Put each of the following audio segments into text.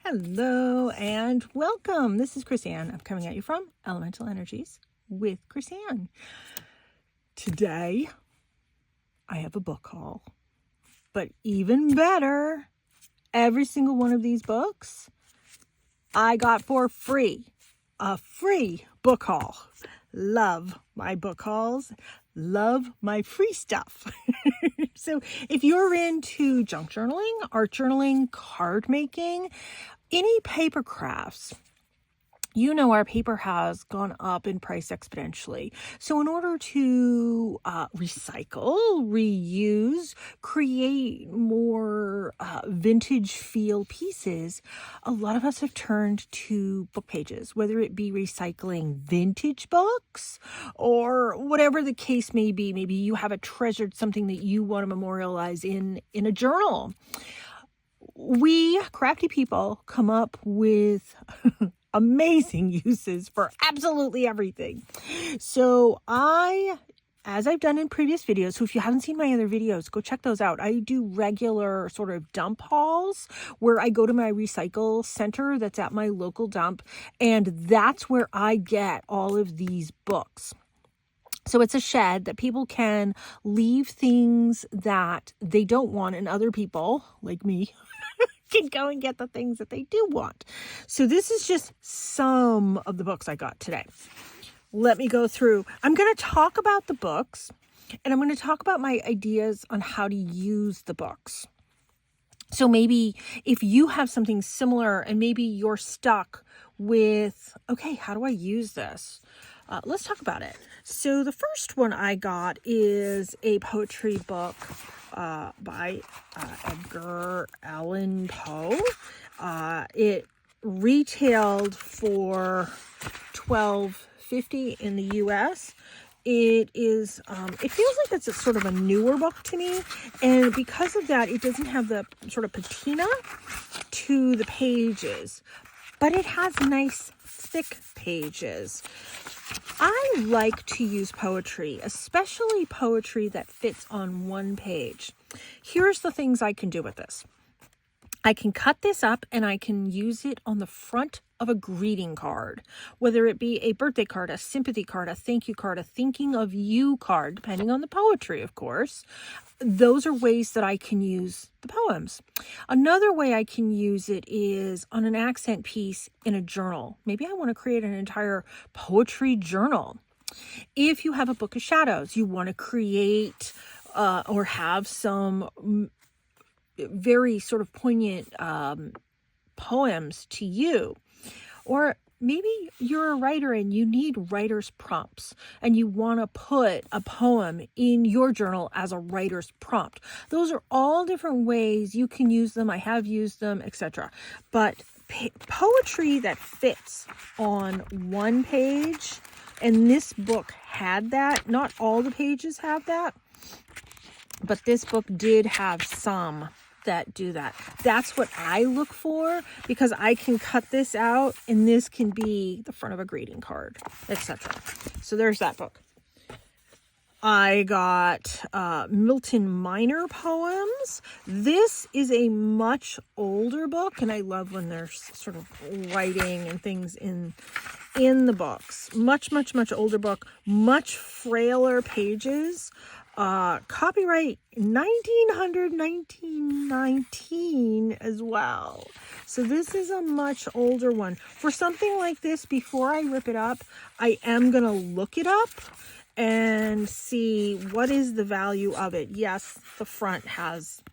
Hello and welcome. This is Chris-Anne. I'm coming at you from Elemental Energies with Chris-Anne. Today, I have a book haul. But even better, every single one of these books I got for free. A free book haul. Love my book hauls. Love my free stuff. So if you're into junk journaling, art journaling, card making, any paper crafts, you know our paper has gone up in price exponentially. So in order to recycle, reuse, create more vintage feel pieces, a lot of us have turned to book pages, whether it be recycling vintage books or whatever the case may be. Maybe you have a treasured something that you want to memorialize in a journal. We crafty people come up with amazing uses for absolutely everything. So as I've done in previous videos, so if you haven't seen my other videos, go check those out. I do regular sort of dump hauls where I go to my recycle center that's at my local dump, and that's where I get all of these books. So it's a shed that people can leave things that they don't want, and other people, like me, can go and get the things that they do want. So this is just some of the books I got today. Let me go through. I'm going to talk about the books, and I'm going to talk about my ideas on how to use the books. So maybe if you have something similar and maybe you're stuck with, okay, how do I use this? Let's talk about it. So the first one I got is a poetry book by Edgar Allan Poe. It retailed for $12.50 in the US. It is, it feels like it's a sort of a newer book to me. And because of that, it doesn't have the sort of patina to the pages, but it has nice thick pages. I like to use poetry, especially poetry that fits on one page. Here's the things I can do with this. I can cut this up and I can use it on the front of a greeting card, whether it be a birthday card, a sympathy card, a thank you card, a thinking of you card, depending on the poetry, of course. Those are ways that I can use the poems. Another way I can use it is on an accent piece in a journal. Maybe I want to create an entire poetry journal. If you have a book of shadows, you want to create or have some very sort of poignant poems to you. Or maybe you're a writer and you need writer's prompts and you want to put a poem in your journal as a writer's prompt. Those are all different ways you can use them. I have used them, etc. But poetry that fits on one page, and this book had that. Not all the pages have that, but this book did have some that do that. That's what I look for, because I can cut this out and this can be the front of a greeting card, etc. So there's that book. I got Milton Minor poems. This is a much older book, and I love when there's sort of writing and things in the books. Much older book, much frailer pages. Copyright 1919 as well. So this is a much older one. For something like this, before I rip it up, I am going to look it up and see what is the value of it. Yes, the front has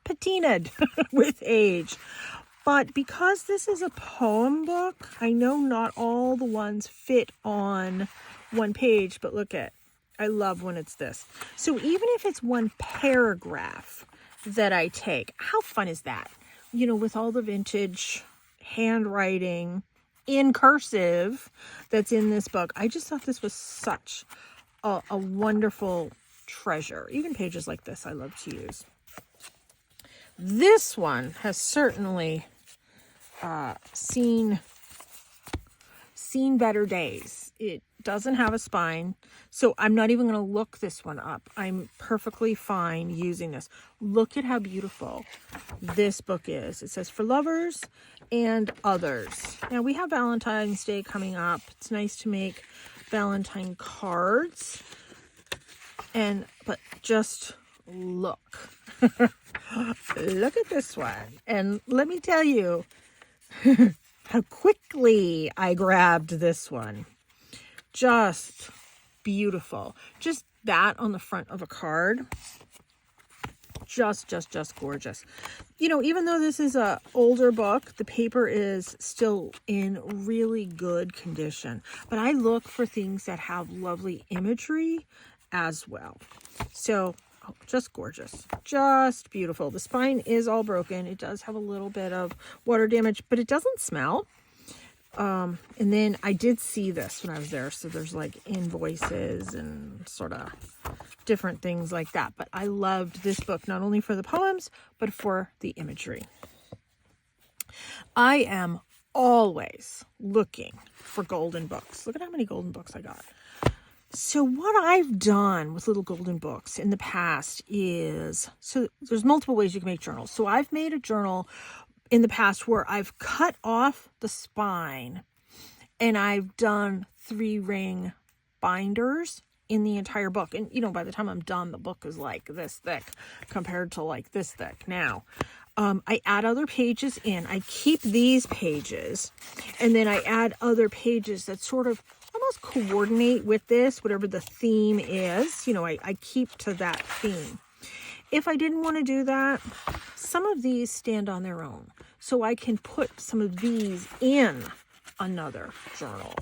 patinaed with age. But because this is a poem book, I know not all the ones fit on one page, but look at, I love when it's this. So even if it's one paragraph that I take, how fun is that? You know, with all the vintage handwriting in cursive that's in this book. I just thought this was such a wonderful treasure. Even pages like this I love to use. This one has certainly seen seen better days. It doesn't have a spine, so I'm not even going to look this one up. I'm perfectly fine using this. Look at how beautiful this book is. It says for lovers and others. Now we have Valentine's Day coming up. It's nice to make Valentine cards. But just look. Look at this one. And let me tell you how quickly I grabbed this one. Just beautiful. Just that on the front of a card. Just gorgeous. You know, even though this is a older book, the paper is still in really good condition. But I look for things that have lovely imagery as well. So, just gorgeous. Just beautiful. The spine is all broken. It does have a little bit of water damage, but it doesn't smell. And then I did see this when I was there. So there's like invoices and sort of different things like that. But I loved this book, not only for the poems, but for the imagery. I am always looking for golden books. Look at how many golden books I got. So what I've done with little golden books in the past is, so there's multiple ways you can make journals. So I've made a journal in the past where I've cut off the spine and I've done 3-ring binders in the entire book. And, you know, by the time I'm done, the book is like this thick compared to like this thick now. I add other pages in. I keep these pages and then I add other pages that sort of almost coordinate with this, whatever the theme is. You know, I keep to that theme. If I didn't want to do that, some of these stand on their own. So I can put some of these in another journal.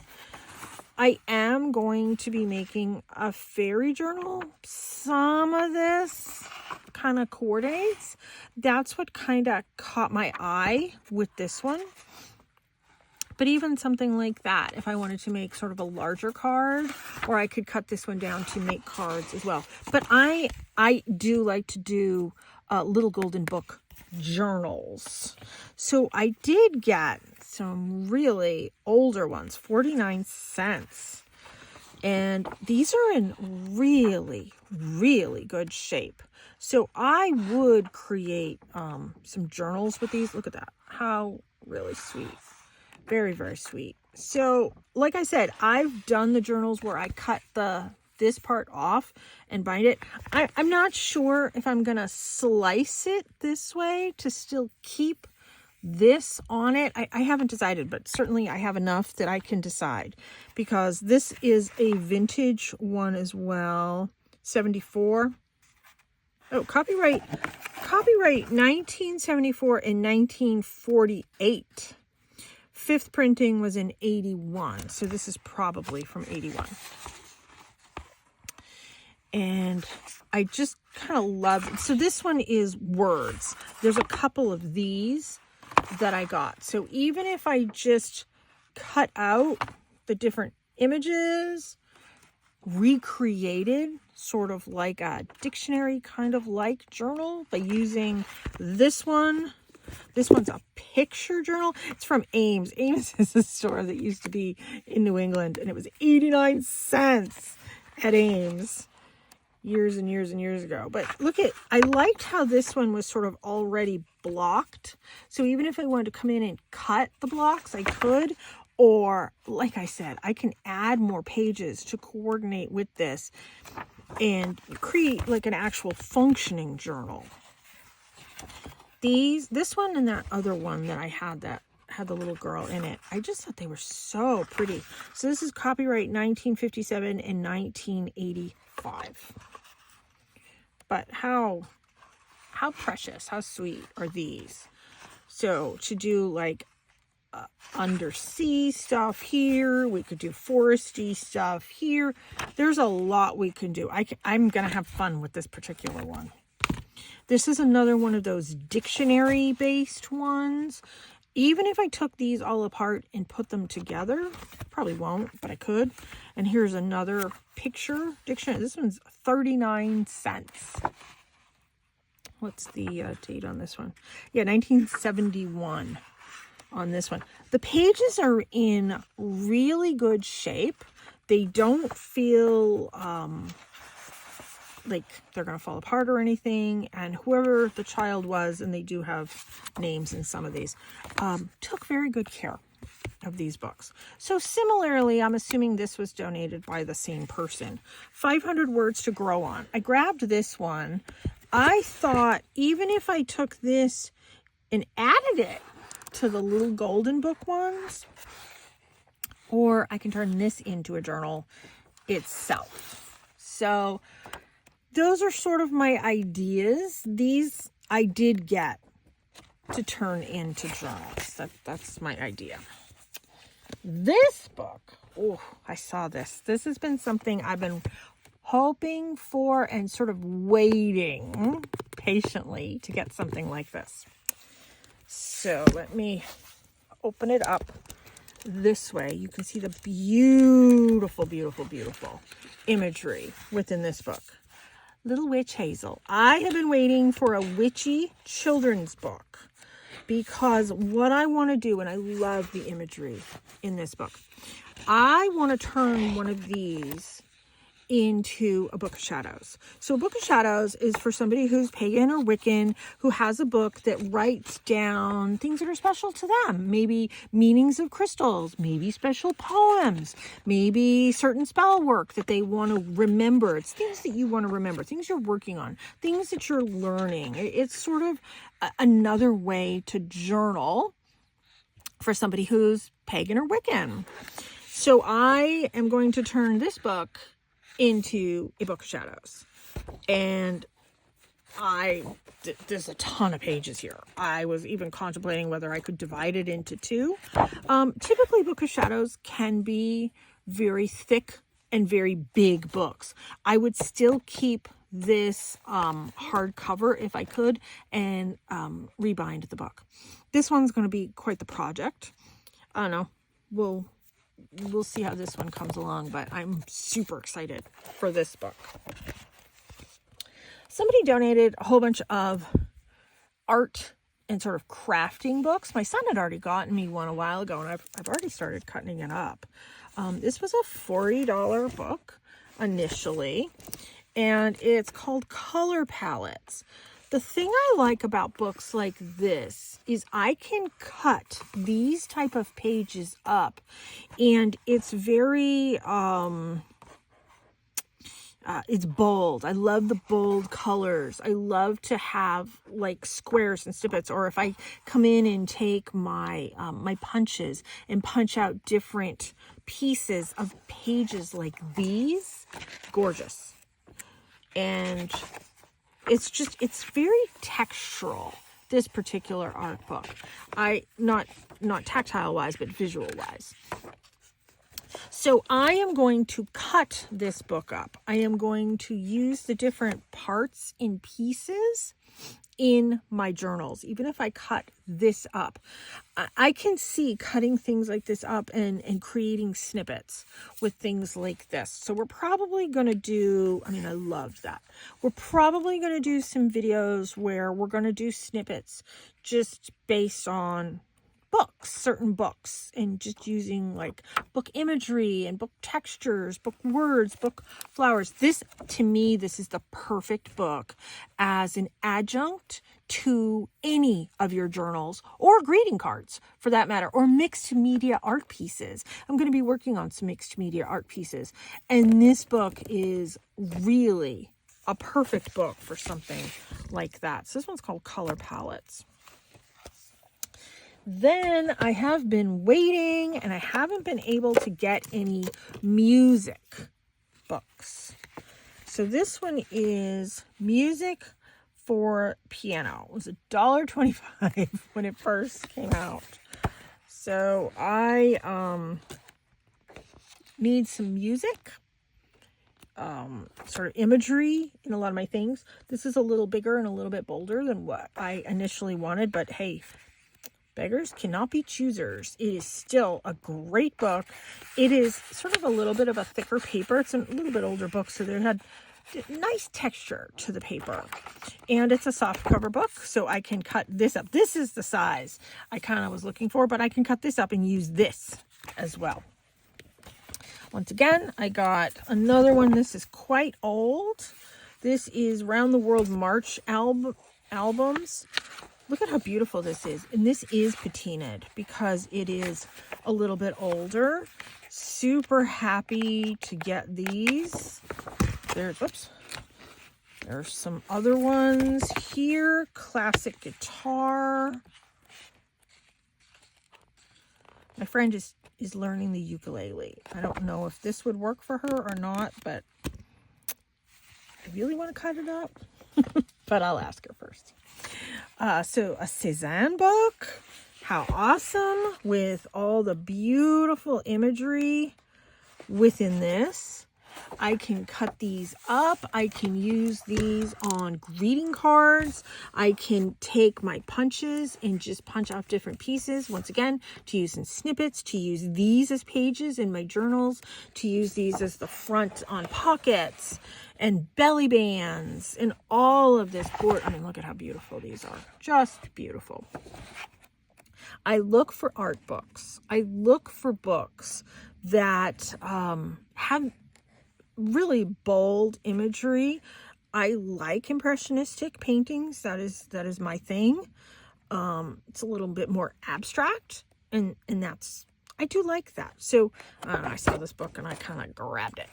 I am going to be making a fairy journal. Some of this kind of coordinates. That's what kind of caught my eye with this one. But even something like that, if I wanted to make sort of a larger card, or I could cut this one down to make cards as well. But I do like to do little golden book journals. So I did get some really older ones, 49 cents. And these are in really, really good shape. So I would create some journals with these. Look at that. How really sweet. Very, very sweet. So, like I said, I've done the journals where I cut this part off and bind it. I'm not sure if I'm going to slice it this way to still keep this on it. I haven't decided, but certainly I have enough that I can decide, because this is a vintage one as well. 74. Oh, copyright 1974 and 1948. Fifth printing was in 81, so this is probably from 81. And I just kind of love it. So this one is words. There's a couple of these that I got. So even if I just cut out the different images, recreated sort of like a dictionary kind of like journal by using this one. This one's a picture journal. It's from Ames. Ames is a store that used to be in New England, and it was 89 cents at Ames years and years and years ago. But look at, I liked how this one was sort of already blocked. So even if I wanted to come in and cut the blocks, I could. Or, like I said, I can add more pages to coordinate with this and create like an actual functioning journal. This one and that other one that I had that had the little girl in it, I just thought they were so pretty. So this is copyright 1957 and 1985. But how precious, how sweet are these? So to do like undersea stuff here, we could do foresty stuff here. There's a lot we can do. I'm gonna have fun with this particular one. This is another one of those dictionary based ones. Even if I took these all apart and put them together, probably won't, but I could. And here's another picture dictionary. This one's 39 cents. What's the date on this one? Yeah, 1971. on this one. The pages are in really good shape. They don't feel like they're going to fall apart or anything. And whoever the child was, and they do have names in some of these, took very good care of these books. So similarly, I'm assuming this was donated by the same person. 500 Words to Grow On. I grabbed this one. I thought even if I took this and added it to the little golden book ones, or I can turn this into a journal itself. So those are sort of my ideas. These I did get to turn into journals. That's my idea. This book, oh, I saw this. This has been something I've been hoping for and sort of waiting patiently to get something like this. So let me open it up this way. You can see the beautiful, beautiful, beautiful imagery within this book. Little Witch Hazel. I have been waiting for a witchy children's book because what I want to do, and I love the imagery in this book, I want to turn one of these into a Book of Shadows. So a Book of Shadows is for somebody who's pagan or Wiccan, who has a book that writes down things that are special to them. Maybe meanings of crystals, maybe special poems, maybe certain spell work that they want to remember. It's things that you want to remember, things you're working on, things that you're learning. It's sort of another way to journal for somebody who's pagan or Wiccan. So I am going to turn this book into a Book of Shadows. And there's a ton of pages here. I was even contemplating whether I could divide it into two. Typically, Book of Shadows can be very thick and very big books. I would still keep this hardcover if I could and rebind the book. This one's going to be quite the project. I don't know. We'll see how this one comes along, but I'm super excited for this book. Somebody donated a whole bunch of art and sort of crafting books. My son had already gotten me one a while ago, and I've already started cutting it up. This was a $40 book initially, and it's called Color Palettes. The thing I like about books like this is I can cut these type of pages up, and it's very, it's bold. I love the bold colors. I love to have like squares and snippets, or if I come in and take my, my punches and punch out different pieces of pages like these, gorgeous. And it's very textural, this particular art book. Not tactile wise, but visual wise. So I am going to cut this book up. I am going to use the different parts in pieces in my journals. Even if I cut this up, I can see cutting things like this up and creating snippets with things like this. So we're probably going to do, I loved that. We're probably going to do some videos where we're going to do snippets just based on books, certain books, and just using like book imagery and book textures, book words, book flowers. This, to me, this is the perfect book as an adjunct to any of your journals or greeting cards for that matter, or mixed media art pieces. I'm going to be working on some mixed media art pieces, and this book is really a perfect book for something like that. So this one's called Color Palettes. Then I have been waiting, and I haven't been able to get any music books. So this one is Music for Piano. It was $1.25 when it first came out. So I need some music, sort of imagery in a lot of my things. This is a little bigger and a little bit bolder than what I initially wanted, but hey, beggars cannot be choosers. It is still a great book. It is sort of a little bit of a thicker paper. It's a little bit older book, so they had nice texture to the paper. And it's a soft cover book, so I can cut this up. This is the size I kind of was looking for, but I can cut this up and use this as well. Once again, I got another one. This is quite old. This is Round the World March albums. Look at how beautiful this is. And this is patinaed because it is a little bit older. Super happy to get these. There's some other ones here. Classic guitar. My friend is learning the ukulele. I don't know if this would work for her or not, but I really want to cut it up. But I'll ask her first. So a Cézanne book. How awesome, with all the beautiful imagery within this. I can cut these up. I can use these on greeting cards. I can take my punches and just punch out different pieces. Once again, to use in snippets, to use these as pages in my journals, to use these as the front on pockets and belly bands and all of this board. I mean, look at how beautiful these are. Just beautiful. I look for art books. I look for books that have really bold imagery. I like impressionistic paintings. That is my thing. It's a little bit more abstract, and I do like that. So I saw this book and I kind of grabbed it.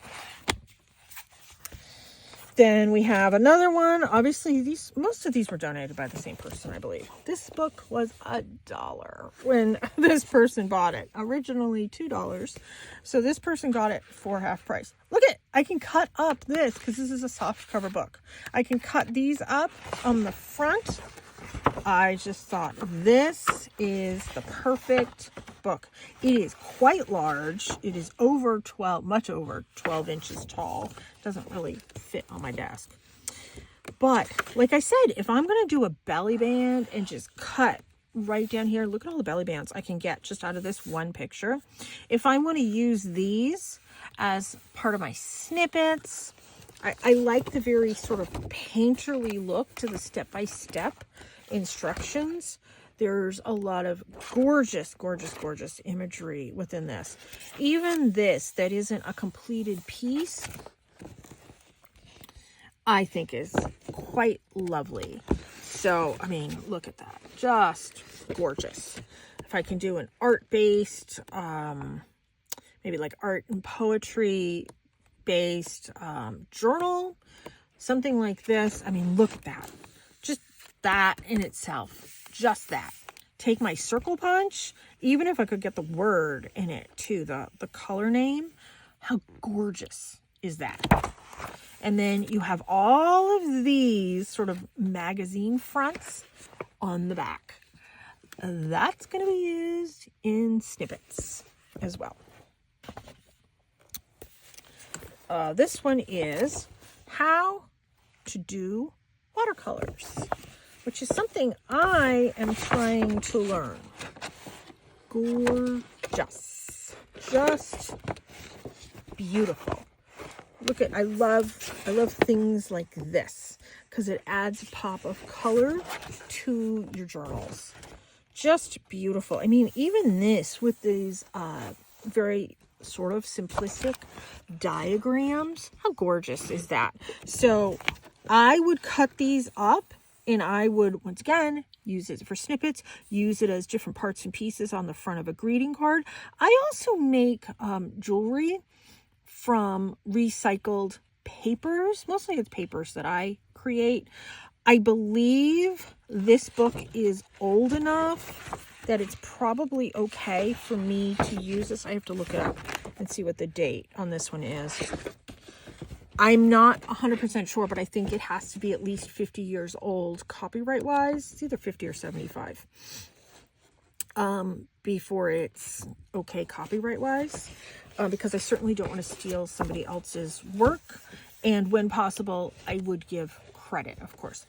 Then we have another one. Obviously, most of these were donated by the same person, I believe. This book was $1 when this person bought it. Originally $2. So this person got it for half price. Look at, I can cut up this because this is a soft cover book. I can cut these up on the front. I just thought this is the perfect book. It is quite large. It is much over 12 inches tall. Doesn't really fit on my desk. But like I said, if I'm going to do a belly band and just cut right down here, look at all the belly bands I can get just out of this one picture. If I want to use these as part of my snippets, I like the very sort of painterly look to the step-by-step instructions. There's a lot of gorgeous, gorgeous, gorgeous imagery within this. Even this that isn't a completed piece, I think is quite lovely. So, I mean, look at that. Just gorgeous. If I can do an art-based, maybe like art and poetry based journal, something like this. I mean, look at that. Just that in itself. Just that. Take my circle punch, even if I could get the word in it too, the color name. How gorgeous is that? And then you have all of these sort of magazine fronts on the back. That's going to be used in snippets as well. This one is how to do watercolors, which is something I am trying to learn. Gorgeous. Just beautiful. Look at, I love things like this because it adds a pop of color to your journals. Just beautiful. I mean, even this with these very sort of simplistic diagrams, how gorgeous is that? So I would cut these up and I would, once again, use it for snippets, use it as different parts and pieces on the front of a greeting card. I also make jewelry from recycled papers. Mostly it's papers that I create. I believe this book is old enough that it's probably okay for me to use this. I have to look it up and see what the date on this one is. I'm not 100% sure, but I think it has to be at least 50 years old copyright-wise. It's either 50 or 75 before it's okay copyright-wise, because I certainly don't want to steal somebody else's work. And when possible, I would give credit, of course.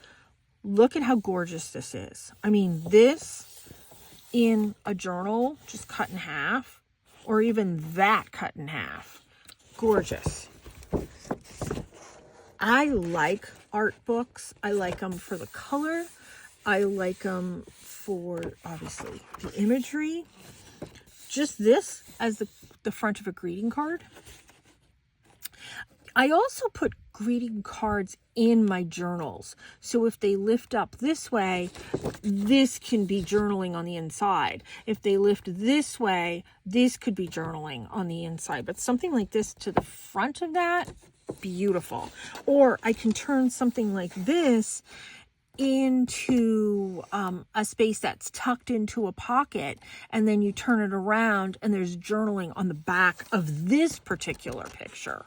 Look at how gorgeous this is. I mean, this in a journal, just cut in half, or even that cut in half. Gorgeous. I like art books. I like them for the color. I like them for, obviously, the imagery. Just this as the front of a greeting card. I also put greeting cards in my journals. So if they lift up this way, this can be journaling on the inside. If they lift this way, this could be journaling on the inside. But something like this to the front of that, beautiful. Or I can turn something like this into a space that's tucked into a pocket, and then you turn it around and there's journaling on the back of this particular picture.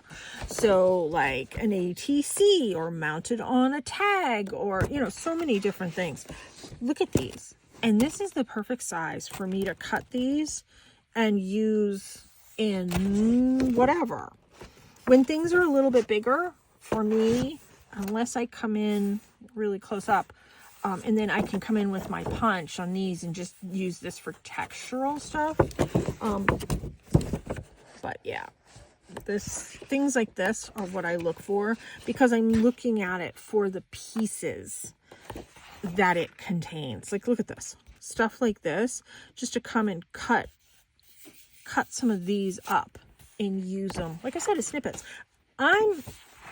So like an ATC, or mounted on a tag, or so many different things. Look at these. And this is the perfect size for me to cut these and use in whatever. When things are a little bit bigger, for me, unless I come in really close up, and then I can come in with my punch on these and just use this for textural stuff. But yeah, things like this are what I look for, because I'm looking at it for the pieces that it contains. Like, look at this stuff like this, just to come and cut some of these up and use them, like I said, as snippets. I'm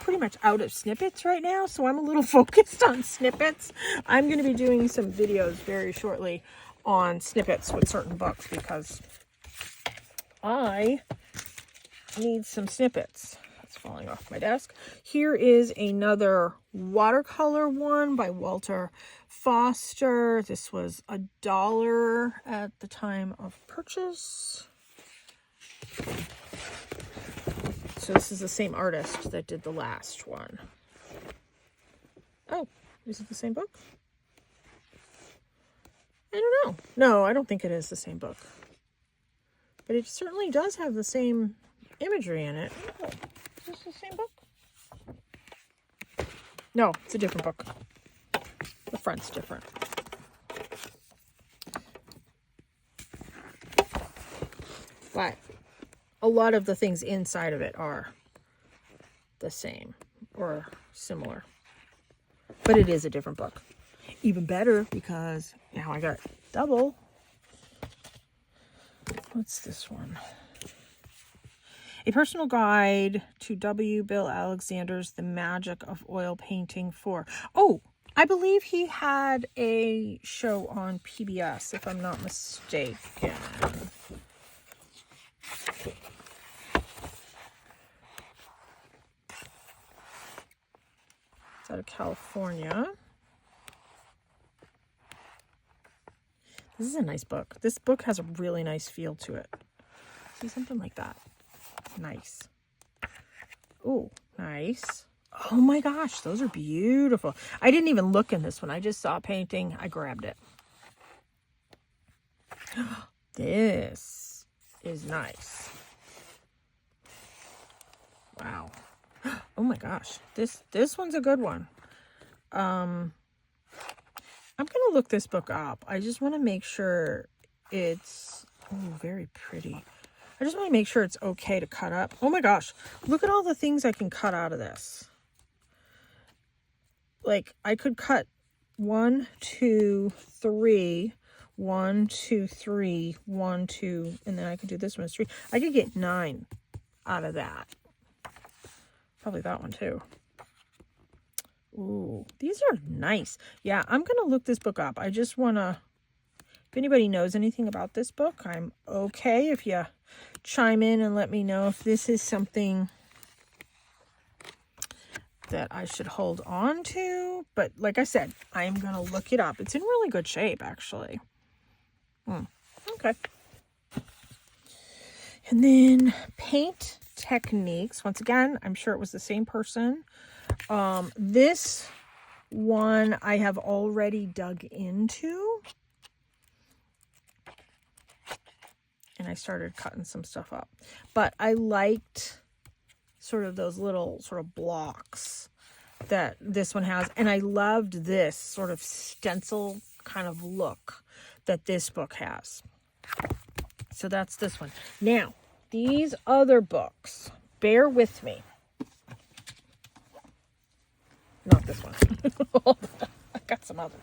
pretty much out of snippets right now, so I'm a little focused on snippets. I'm going to be doing some videos very shortly on snippets with certain books, because I need some snippets. That's falling off my desk. Here is another watercolor one by Walter Foster. This was $1 at the time of purchase. So this is the same artist that did the last one. Oh, is it the same book? I don't know. No, I don't think it is the same book. But it certainly does have the same imagery in it. Oh, is this the same book? No, it's a different book. The front's different. But a lot of the things inside of it are the same or similar. But it is a different book. Even better, because now I got double. What's this one? A Personal Guide to W. Bill Alexander's The Magic of Oil Painting 4. Oh, I believe he had a show on PBS, if I'm not mistaken. It's out of California. This is a nice book. This book has a really nice feel to it. See, something like that. Nice. Oh, nice. Oh my gosh, those are beautiful. I didn't even look in this one. I just saw painting. I grabbed it. This is nice. Wow. Oh my gosh. This one's a good one. I'm going to look this book up. I just want to make sure it's very pretty. I just want to make sure it's okay to cut up. Oh my gosh. Look at all the things I can cut out of this. Like, I could cut 1, 2, 3, 1, 2, 3, 1, 2, and then I could do this one as 3. I could get 9 out of that. Probably that one too. Ooh, these are nice. Yeah, I'm going to look this book up. I just want to, if anybody knows anything about this book, I'm okay if you chime in and let me know if this is something that I should hold on to. But like I said, I am going to look it up. It's in really good shape, actually. Okay. And then Paint Techniques. Once again, I'm sure it was the same person. This one I have already dug into. And I started cutting some stuff up. But I liked sort of those little sort of blocks that this one has. And I loved this sort of stencil kind of look that this book has. So that's this one. Now, these other books, bear with me. not this one. I got some others.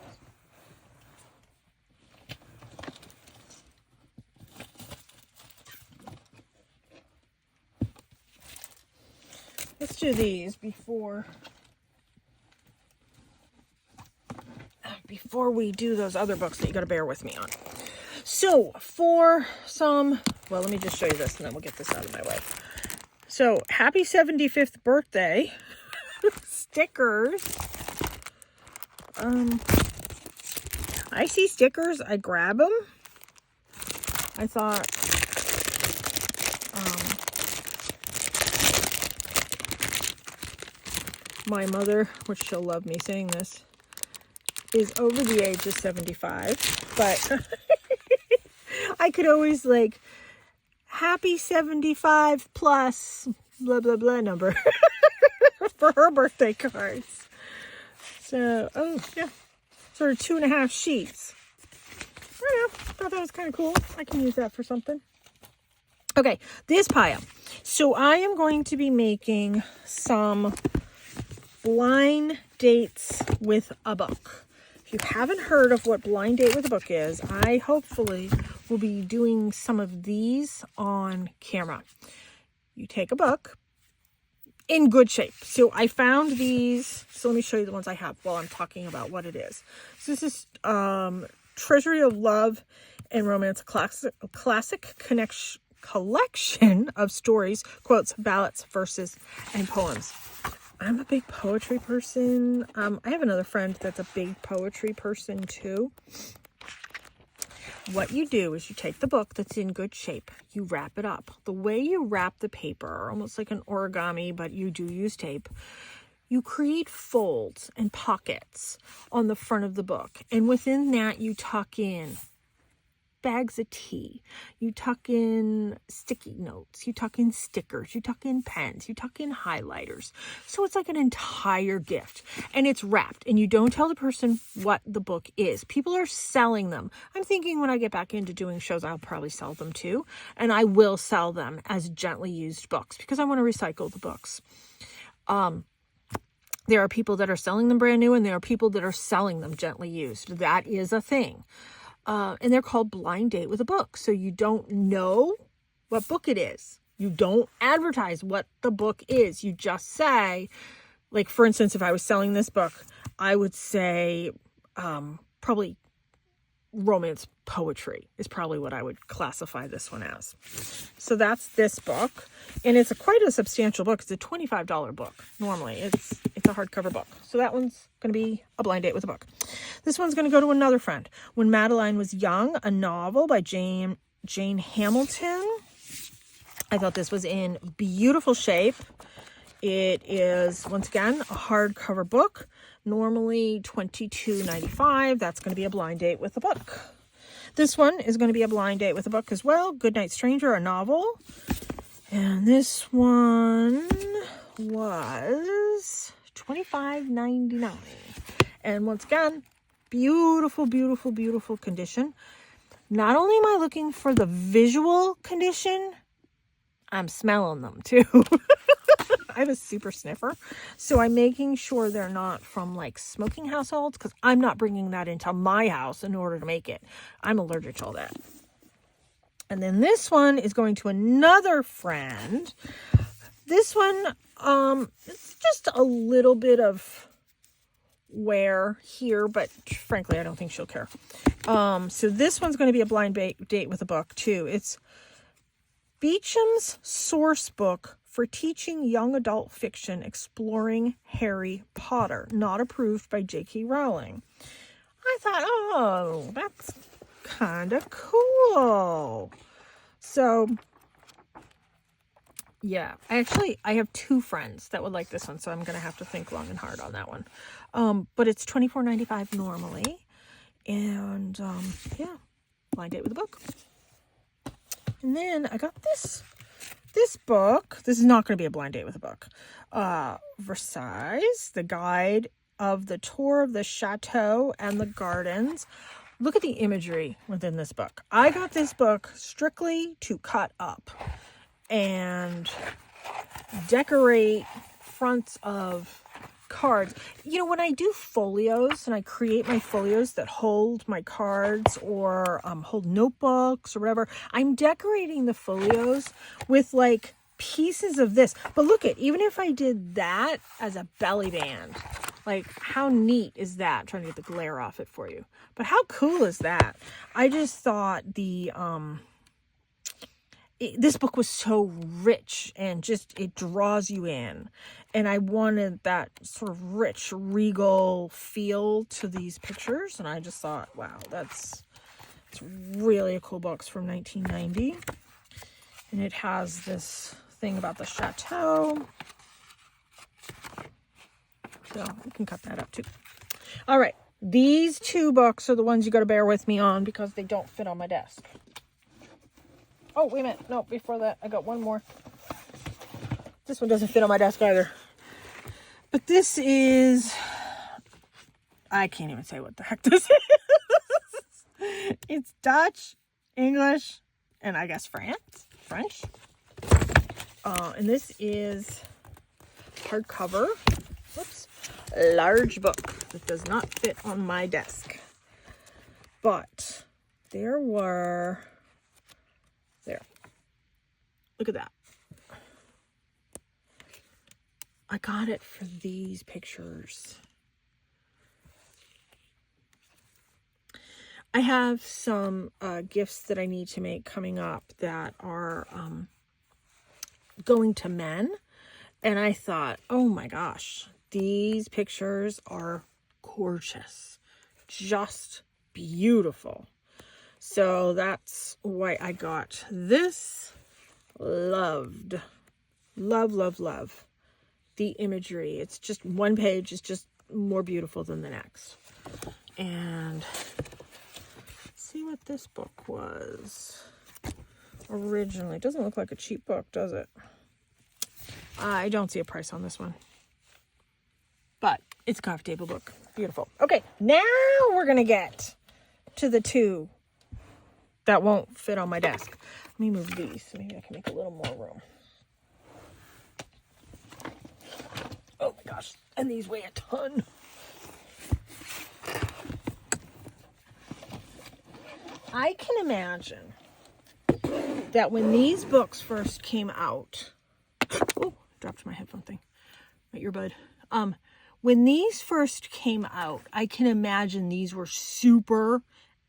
Let's do these before we do those other books that you got to bear with me on. So for some, well, let me just show you this and then we'll get this out of my way. So happy 75th birthday stickers. I see stickers, I grab them. I thought, my mother, which she'll love me saying this, is over the age of 75, but I could always like, happy 75 plus blah, blah, blah number for her birthday cards. So, oh yeah, sort of 2.5 sheets. I don't know, thought that was kind of cool. I can use that for something. Okay, this pile. So I am going to be making some blind dates with a book. If you haven't heard of what blind date with a book is, I hopefully will be doing some of these on camera. You take a book in good shape. So I found these. So let me show you the ones I have while I'm talking about what it is. So this is Treasury of Love and Romance, classic collection of stories, quotes, ballads, verses, and poems. I'm a big poetry person. I have another friend that's a big poetry person too. What you do is you take the book that's in good shape, you wrap it up. The way you wrap the paper, almost like an origami, but you do use tape, you create folds and pockets on the front of the book. And within that, you tuck in bags of tea, you tuck in sticky notes, you tuck in stickers, you tuck in pens, you tuck in highlighters. So it's like an entire gift, and it's wrapped, and you don't tell the person what the book is. People are selling them. I'm thinking when I get back into doing shows, I'll probably sell them too, and I will sell them as gently used books because I want to recycle the books. There are people that are selling them brand new, and there are people that are selling them gently used. That is a thing. And they're called blind date with a book. So you don't know what book it is. You don't advertise what the book is. You just say, like, for instance, if I was selling this book, I would say probably romance poetry is probably what I would classify this one as. So that's this book. And it's quite a substantial book. It's a $25 book. Normally it's a hardcover book. So that one's going to be a blind date with a book. This one's going to go to another friend. When Madeline Was Young, a novel by Jane Hamilton. I thought this was in beautiful shape. It is, once again, a hardcover book. Normally $22.95. That's going to be a blind date with a book. This one is going to be a blind date with a book as well. Goodnight Stranger, a novel. And this one was $25.99. And once again, beautiful, beautiful, beautiful condition. Not only am I looking for the visual condition, I'm smelling them too. I have a super sniffer, so I'm making sure they're not from like smoking households, because I'm not bringing that into my house in order to make it. I'm allergic to all that. And then this one is going to another friend. This one, it's just a little bit of wear here, but frankly, I don't think she'll care. So this one's going to be a blind date with a book too. It's Beecham's Source Book for Teaching Young Adult Fiction Exploring Harry Potter, not approved by J.K. Rowling. I thought, oh, that's kind of cool. So, yeah, I have two friends that would like this one, so I'm going to have to think long and hard on that one. But it's $24.95 normally. And, yeah, blind date with a book. And then I got this book. This is not going to be a blind date with a book. Versailles, the guide of the tour of the chateau and the gardens. Look at the imagery within this book. I got this book strictly to cut up and decorate fronts of cards. You know, when I do folios and I create my folios that hold my cards or hold notebooks or whatever, I'm decorating the folios with like pieces of this. But look at, even if I did that as a belly band, like how neat is that? I'm trying to get the glare off it for you. But how cool is that? I just thought this book was so rich and just, it draws you in. And I wanted that sort of rich, regal feel to these pictures. And I just thought, wow, it's really a cool book. It's from 1990. And it has this thing about the chateau. So we can cut that up too. All right. These two books are the ones you got to bear with me on because they don't fit on my desk. Oh, wait a minute. No, before that, I got one more. This one doesn't fit on my desk either. But this is... I can't even say what the heck this is. It's Dutch, English, and I guess French. And this is hardcover. Whoops. Large book that does not fit on my desk. But there. Look at that. I got it for these pictures. I have some gifts that I need to make coming up that are going to men. And I thought, oh my gosh, these pictures are gorgeous. Just beautiful. So that's why I got this. Loved. Love. The imagery. It's just one page. It's just more beautiful than the next. And see what this book was originally. It doesn't look like a cheap book, does it? I don't see a price on this one. But it's a coffee table book. Beautiful. Okay, now we're going to get to the two that won't fit on my desk. Let me move these so maybe I can make a little more room. Oh my gosh, and these weigh a ton. I can imagine that when these books first came out, oh, dropped my headphone thing, my earbud. When these first came out, I can imagine these were super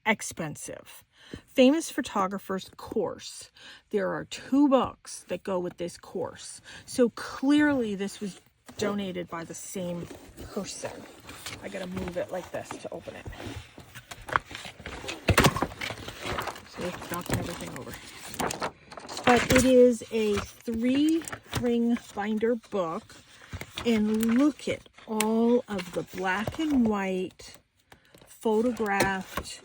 expensive. Famous Photographer's Course. There are 2 books that go with this course. So clearly this was donated by the same person. I gotta move it like this to open it. So it's knocking everything over. But it is a 3-ring binder book. And look at all of the black and white photographed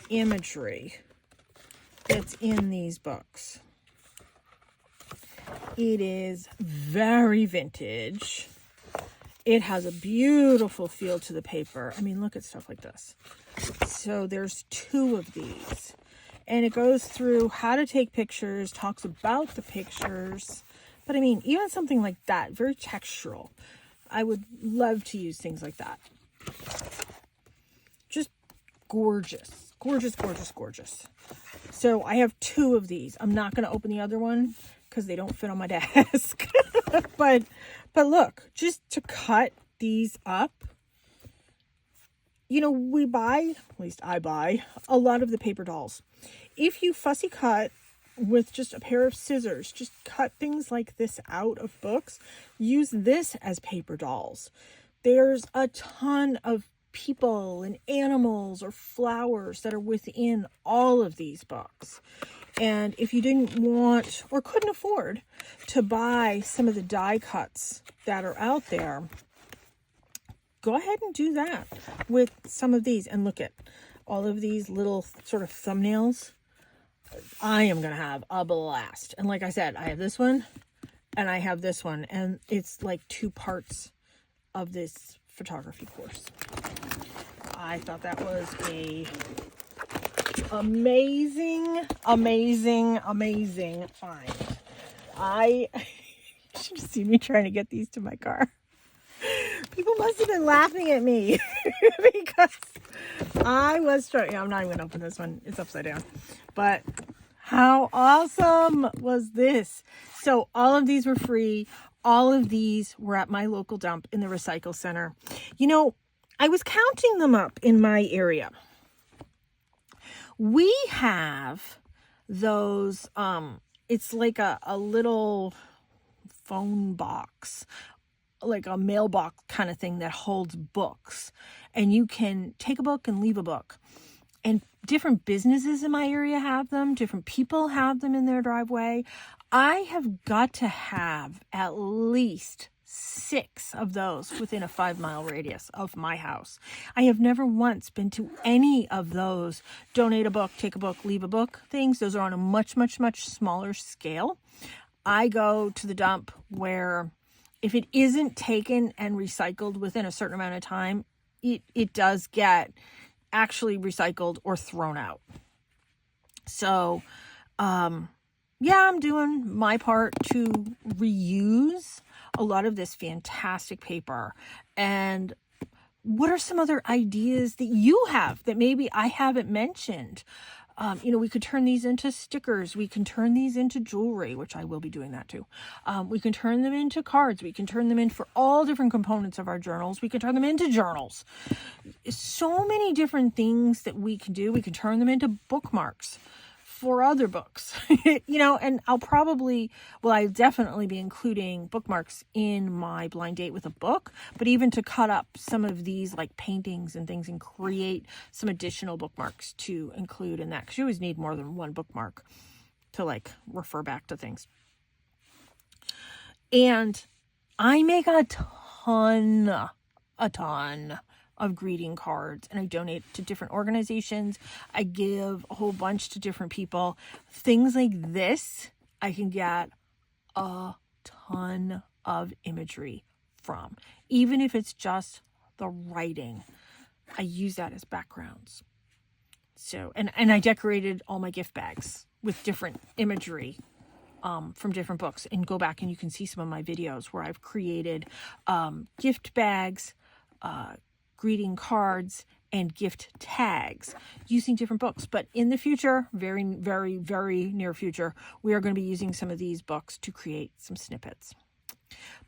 imagery that's in these books. It is very vintage. It has a beautiful feel to the paper. I mean, look at stuff like this. So there's 2 of these. And it goes through how to take pictures, talks about the pictures. But I mean, even something like that, very textural. I would love to use things like that. Just gorgeous. Gorgeous. So I have 2 of these. I'm not going to open the other one because they don't fit on my desk. but look, just to cut these up, you know, we buy, at least I buy, a lot of the paper dolls. If you fussy cut with just a pair of scissors, just cut things like this out of books, use this as paper dolls. There's a ton of people and animals or flowers that are within all of these books. And if you didn't want or couldn't afford to buy some of the die cuts that are out there, go ahead and do that with some of these. And look at all of these little sort of thumbnails. I am going to have a blast. And like I said, I have this one and I have this one. And it's like 2 parts of this photography course. I thought that was a amazing find. You should have seen me trying to get these to my car. People must have been laughing at me because I was trying. I'm not even going to open this one. It's upside down. But how awesome was this? So all of these were free. All of these were at my local dump in the recycle center. You know, I was counting them up in my area. We have those, it's like a little phone box, like a mailbox kind of thing that holds books. And you can take a book and leave a book. And different businesses in my area have them. Different people have them in their driveway. I have got to have at least 6 of those within a 5-mile radius of my house. I have never once been to any of those donate a book, take a book, leave a book things. Those are on a much, much, much smaller scale. I go to the dump where if it isn't taken and recycled within a certain amount of time, it does get actually recycled or thrown out. So, yeah, I'm doing my part to reuse a lot of this fantastic paper. And what are some other ideas that you have that maybe I haven't mentioned? We could turn these into stickers. We can turn these into jewelry, which I will be doing that too. We can turn them into cards. We can turn them in for all different components of our journals. We can turn them into journals. So many different things that we can do. We can turn them into bookmarks for other books, and I'll definitely be including bookmarks in my blind date with a book, but even to cut up some of these like paintings and things and create some additional bookmarks to include in that, because you always need more than one bookmark to like refer back to things. And I make a ton of greeting cards, and I donate to different organizations. I give a whole bunch to different people. Things like this, I can get a ton of imagery from. Even if it's just the writing, I use that as backgrounds. So, and I decorated all my gift bags with different imagery from different books. And go back and you can see some of my videos where I've created gift bags, greeting cards, and gift tags using different books. But in the future, very, very, very near future, we are going to be using some of these books to create some snippets.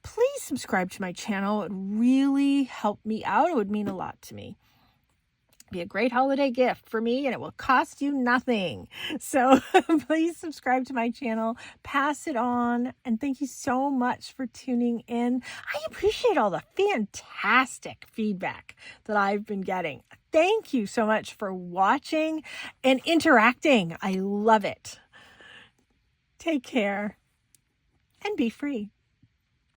Please subscribe to my channel. It really helped me out. It would mean a lot to me. Be a great holiday gift for me, and it will cost you nothing. So please subscribe to my channel, pass it on, and thank you so much for tuning in. I appreciate all the fantastic feedback that I've been getting. Thank you so much for watching and interacting. I love it. Take care and be free.